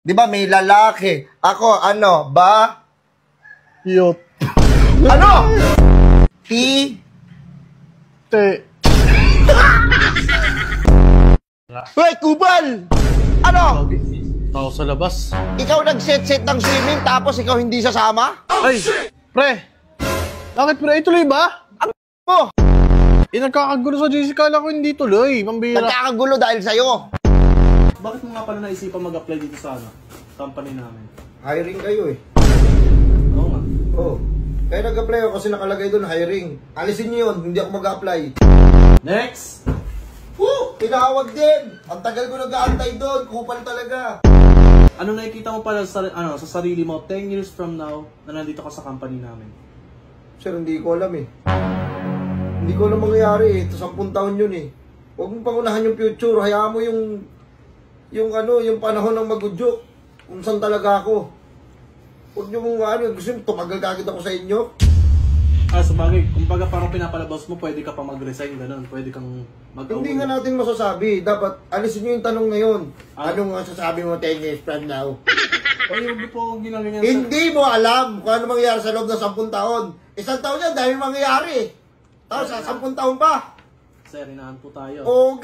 Di ba may lalaki? Ako, ano, ba? Yot. Ano? Ti? Te. Hoy, Kubal! Ano? Tao sa labas. Ikaw nag-set-set ng swimming tapos ikaw hindi sasama? Ay, pre. Bakit pre? Ituloy ba? Mo! Nagkakagulo sa GC. Kala ko hindi tuloy. Pambira. Nagkakagulo dahil sa'yo. Bakit mo nga pala naisipan mag-apply dito sa company namin? Hiring kayo eh. Oo nga. Oo. Kaya nag-apply ako kasi nakalagay doon hiring. Alisin niyo yun, hindi ako mag-apply. Next! Tinawag din! Ang tagal ko nag-aantay doon, kupal talaga. Ano nakikita mo pala sa sarili mo 10 years from now na nandito ka sa company namin? Sir, hindi ko alam eh. Hindi ko alam mangyayari eh. Ito 10 taon yun eh. Huwag mong pangunahan yung future. Hayaan mo yung panahon ng magudyok. Kung saan talaga ako. Huwag nyo mong gusto nyo, tumagal kagad ako sa inyo. Sabagay, kumbaga parang pinapalabas mo, pwede ka pa mag-resign, ganun. Pwede kang mag-away. Hindi nga natin masasabi. Dapat, alisin nyo yung tanong ngayon. Anong masasabi mo 10 years from now? Ay, huwag po ginaganyan Hindi mo alam kung ano mangyayari sa loob ng 10 taon. 1 taon yan, dahil mangyayari. Tapos sa 10 taon pa. Sir, inaan po tayo. Oh,